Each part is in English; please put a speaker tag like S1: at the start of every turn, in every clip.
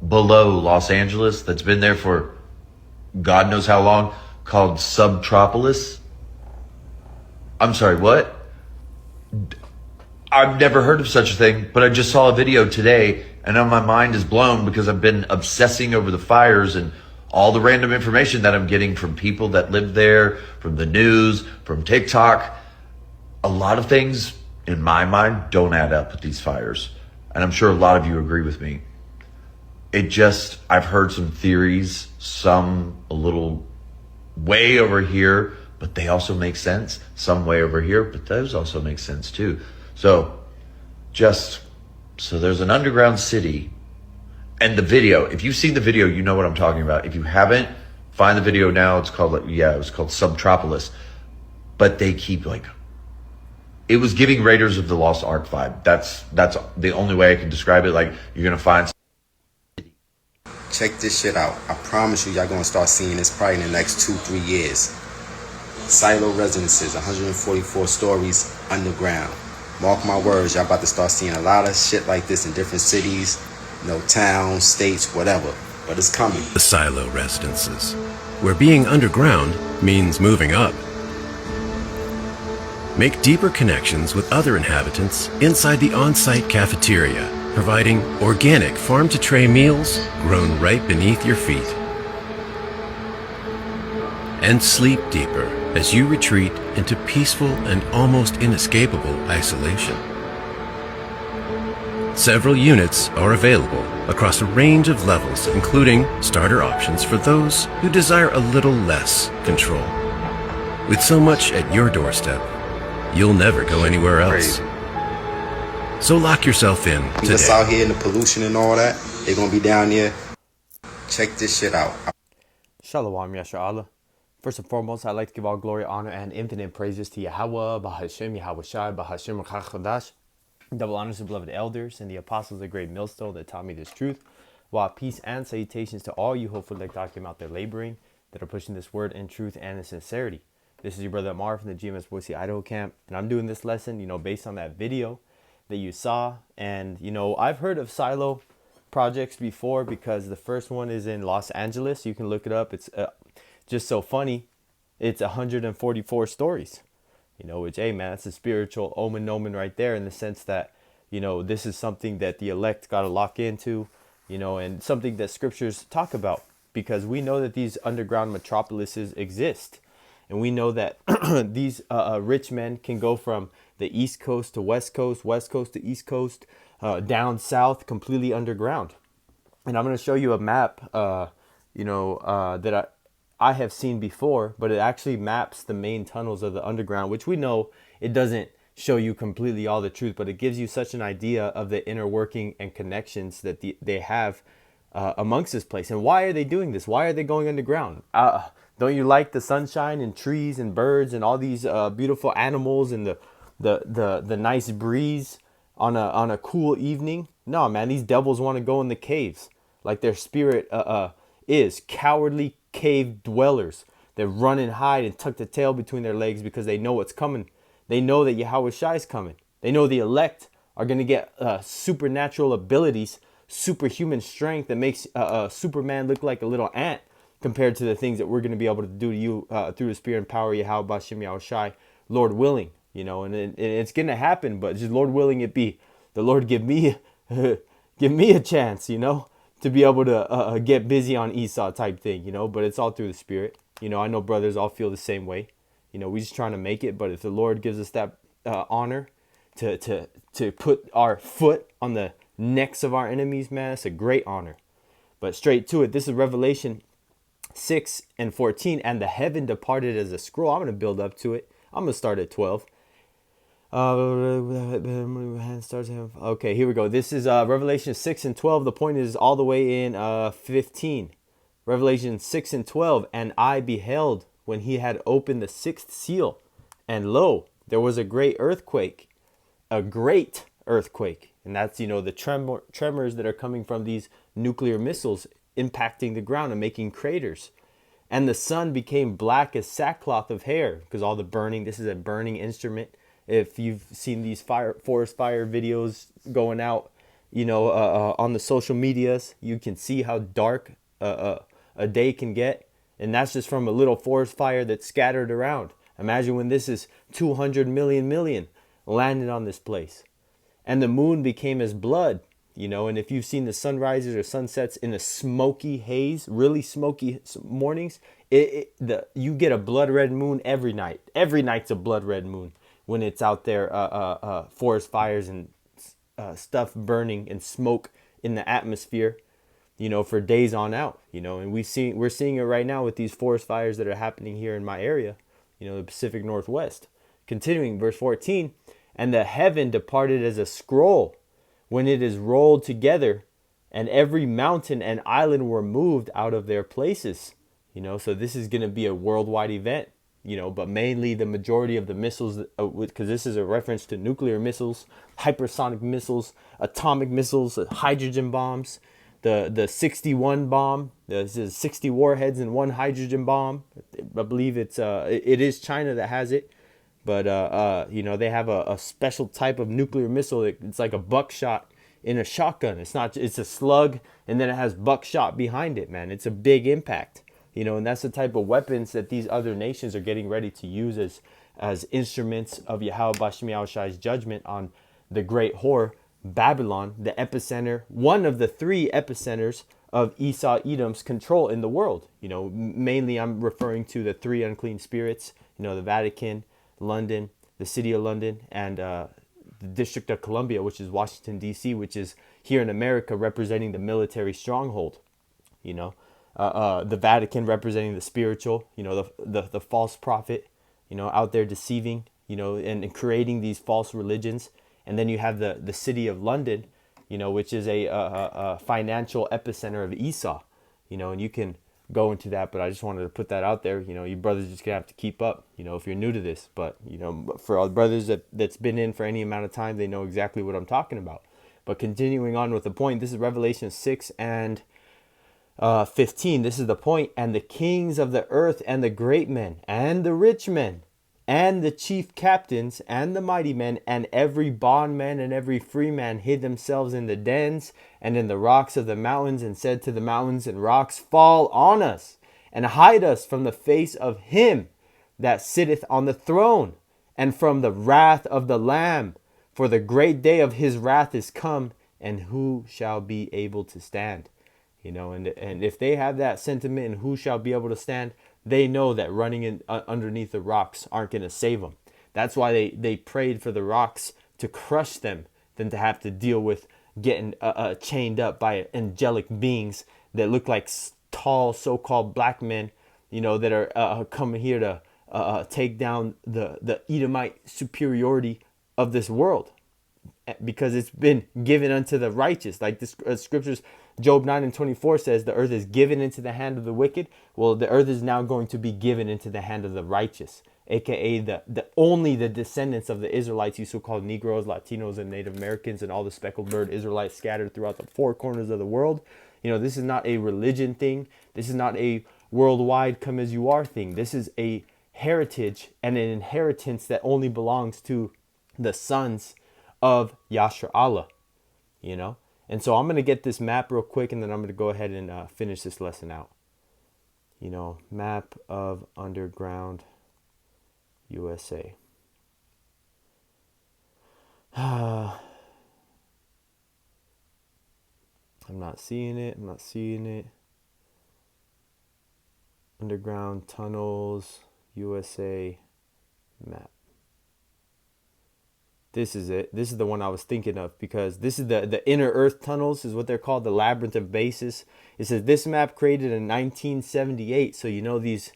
S1: below Los Angeles that's been there for God knows how long, called Subtropolis. I'm sorry, what? I've never heard of such a thing, but I just saw a video today and now my mind is blown because I've been obsessing over the fires and all the random information that I'm getting from people that live there, from the news, from TikTok. A lot of things in my mind don't add up with these fires. And I'm sure a lot of you agree with me. I've heard some theories, some a little way over here, but they also make sense. Some way over here, but those also make sense too. So there's an underground city, and the video, if you've seen the video, you know what I'm talking about. If you haven't, find the video now. It was called Subtropolis. But they keep it was giving Raiders of the Lost Ark vibe. That's the only way I can describe it. Like, you're going to find.
S2: Check this shit out. I promise you, y'all gonna start seeing this probably in the next 2-3 years. Silo residences, 144 stories underground. Mark my words, y'all about to start seeing a lot of shit like this in different cities, towns, states, whatever. But it's coming.
S3: The silo residences, where being underground means moving up. Make deeper connections with other inhabitants inside the on-site cafeteria, providing organic farm-to-tray meals grown right beneath your feet. And sleep deeper as you retreat into peaceful and almost inescapable isolation. Several units are available across a range of levels, including starter options for those who desire a little less control. With so much at your doorstep, you'll never go anywhere else. So lock yourself in today.
S2: Just out here in the pollution and all that, they're gonna be down there. Check this shit out.
S4: Shalom, Yahawah. First and foremost, I'd like to give all glory, honor, and infinite praises to YAHAWAH, BAHASHAM, YAHAWASHI, BAHASHAM, Chachadash. Double honors to beloved elders and the apostles of the great millstone that taught me this truth. While peace and salutations to all you hopefully like talking out there laboring that are pushing this word in truth and in sincerity. This is your brother Amar from the GMS Boise, Idaho camp, and I'm doing this lesson, based on that video that you saw. And I've heard of silo projects before because the first one is in Los Angeles. You can look it up. It's just so funny. It's 144 stories, which, hey man, that's a spiritual omen right there, in the sense that this is something that the elect got to lock into, and something that scriptures talk about, because we know that these underground metropolises exist. And we know that these rich men can go from the East Coast to West Coast to East Coast, down south, completely underground. And I'm going to show you a map, that I have seen before, but it actually maps the main tunnels of the underground, which we know it doesn't show you completely all the truth, but it gives you such an idea of the inner working and connections that they have amongst this place. And why are they doing this? Why are they going underground? Don't you like the sunshine and trees and birds and all these beautiful animals and the nice breeze on a cool evening? No, man, these devils want to go in the caves, like their spirit is cowardly cave dwellers. They run and hide and tuck the tail between their legs because they know what's coming. They know that YAHAWASHI is coming. They know the elect are going to get supernatural abilities, superhuman strength that makes Superman look like a little ant, compared to the things that we're going to be able to do to you through the spirit and power of Yahawah, Shem Yahushai, Lord willing, and it's going to happen, but just Lord willing it be. The Lord give me a chance, to be able to get busy on Esau type thing, but it's all through the spirit. I know brothers all feel the same way. We just trying to make it, but if the Lord gives us that honor to put our foot on the necks of our enemies, man, it's a great honor. But straight to it, this is Revelation 6:14, and the heaven departed as a scroll. I'm going to build up to it. I'm going to start at 12. Okay, here we go. This is Revelation 6:12. The point is all the way in 15. Revelation 6:12. And I beheld when he had opened the sixth seal, and lo, there was a great earthquake. A great earthquake. And that's, the tremors that are coming from these nuclear missiles impacting the ground and making craters. And the sun became black as sackcloth of hair, because all the burning, this is a burning instrument. If you've seen these forest fire videos going out, on the social medias, you can see how dark a day can get. And that's just from a little forest fire that's scattered around. Imagine when this is 200 million landed on this place. And the moon became as blood, and if you've seen the sunrises or sunsets in a smoky haze, really smoky mornings, you get a blood red moon every night. Every night's a blood red moon when it's out there, forest fires and stuff burning and smoke in the atmosphere, for days on out, and we're seeing it right now with these forest fires that are happening here in my area, the Pacific Northwest. Continuing, verse 14, and the heaven departed as a scroll when it is rolled together, and every mountain and island were moved out of their places. So this is going to be a worldwide event, but mainly the majority of the missiles, because this is a reference to nuclear missiles, hypersonic missiles, atomic missiles, hydrogen bombs, the 61 bomb. This is 60 warheads and one hydrogen bomb. I believe it is China that has it. But, they have a special type of nuclear missile. It's like a buckshot in a shotgun. It's a slug, and then it has buckshot behind it, man. It's a big impact, and that's the type of weapons that these other nations are getting ready to use as instruments of YAHAWASHI's judgment on the great whore, Babylon, the epicenter, one of the three epicenters of Esau Edom's control in the world. Mainly I'm referring to the three unclean spirits, the Vatican, London, the city of London, and the District of Columbia, which is Washington, D.C., which is here in America representing the military stronghold. The Vatican representing the spiritual, the false prophet, out there deceiving, and creating these false religions. And then you have the city of London, which is a financial epicenter of Esau, and you can go into that, but I just wanted to put that out there. You brothers just gonna have to keep up, if you're new to this. But for all the brothers that's been in for any amount of time, they know exactly what I'm talking about. But continuing on with the point, this is Revelation 6 and 15. This is the point. And the kings of the earth and the great men and the rich men and the chief captains and the mighty men and every bondman and every free man hid themselves in the dens and in the rocks of the mountains, and said to the mountains and rocks, fall on us and hide us from the face of him that sitteth on the throne and from the wrath of the Lamb. For the great day of his wrath is come, and who shall be able to stand? And if they have that sentiment, and who shall be able to stand, they know that running in underneath the rocks aren't going to save them. That's why they prayed for the rocks to crush them than to have to deal with getting chained up by angelic beings that look like tall so-called black men, that are coming here to take down the Edomite superiority of this world, because it's been given unto the righteous. Like the scriptures, Job 9 and 24 says, the earth is given into the hand of the wicked. Well, the earth is now going to be given into the hand of the righteous, aka only the descendants of the Israelites, you so-called Negroes, Latinos, and Native Americans, and all the speckled bird Israelites scattered throughout the four corners of the world. This is not a religion thing. This is not a worldwide come as you are thing. This is a heritage and an inheritance that only belongs to the sons of Yasharallah, And so I'm going to get this map real quick, and then I'm going to go ahead and finish this lesson out. Map of underground USA. I'm not seeing it. Underground tunnels, USA map. This is it. This is the one I was thinking of, because this is the inner earth tunnels is what they're called, the labyrinth of bases. It says this map created in 1978. So these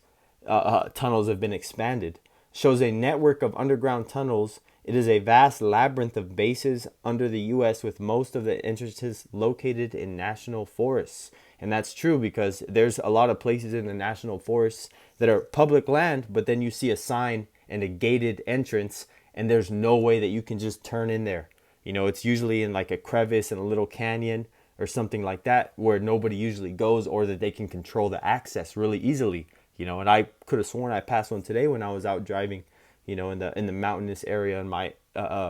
S4: tunnels have been expanded. Shows a network of underground tunnels. It is a vast labyrinth of bases under the U.S. with most of the entrances located in national forests. And that's true, because there's a lot of places in the national forests that are public land, but then you see a sign and a gated entrance, and there's no way that you can just turn in there. It's usually in like a crevice in a little canyon or something like that, where nobody usually goes, or that they can control the access really easily. And I could have sworn I passed one today when I was out driving, in the mountainous area in my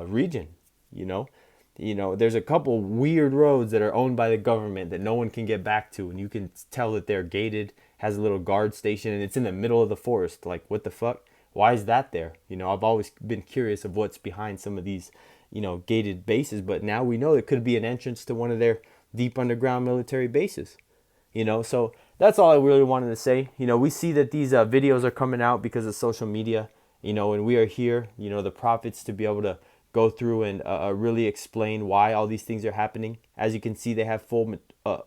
S4: region. You know, there's a couple weird roads that are owned by the government that no one can get back to, and you can tell that they're gated, has a little guard station, and it's in the middle of the forest. Like, what the fuck? Why is that there? You know, I've always been curious of what's behind some of these, you know, gated bases, but now we know it could be an entrance to one of their deep underground military bases. You know, so that's all I really wanted to say. You know, we see that these videos are coming out because of social media, you know, and we are here, you know, the prophets, to be able to go through and really explain why all these things are happening. As you can see, they have full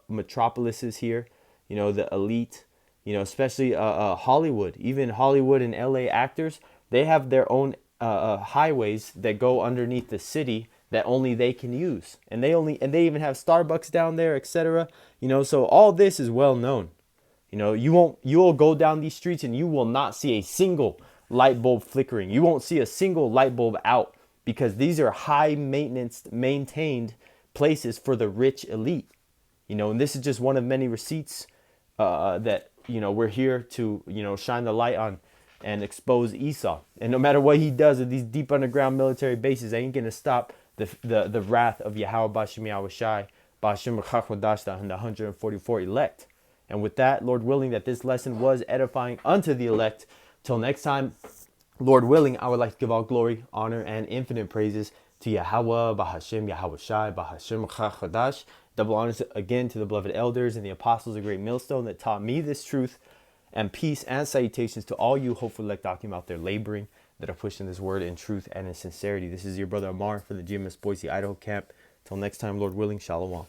S4: metropolises here, you know, the elite, you know, especially Hollywood, even Hollywood and LA actors, they have their own highways that go underneath the city that only they can use. And they even have Starbucks down there, etc. You know, so all this is well known. You know, you will go down these streets and you will not see a single light bulb flickering. You won't see a single light bulb out, because these are high maintenance, maintained places for the rich elite. You know, and this is just one of many receipts that, you know, we're here to, you know, shine the light on and expose Esau. And no matter what he does at these deep underground military bases, ain't going to stop the wrath of Yahawah BAHASHAM YAHAWASHI, BAHASHAM YAHAWASHI, and the 144 elect. And with that, Lord willing, that this lesson was edifying unto the elect. Till next time, Lord willing, I would like to give all glory, honor, and infinite praises to YAHAWAH BAHASHAM YAHAWASHI, BAHASHAM YAHAWASHI. Double honors again to the beloved elders and the apostles of Great Millstone that taught me this truth, and peace and salutations to all you hopeful elect Akim out there laboring, that are pushing this word in truth and in sincerity. This is your brother Amar from the GMS Boise, Idaho camp. Till next time, Lord willing, shalom.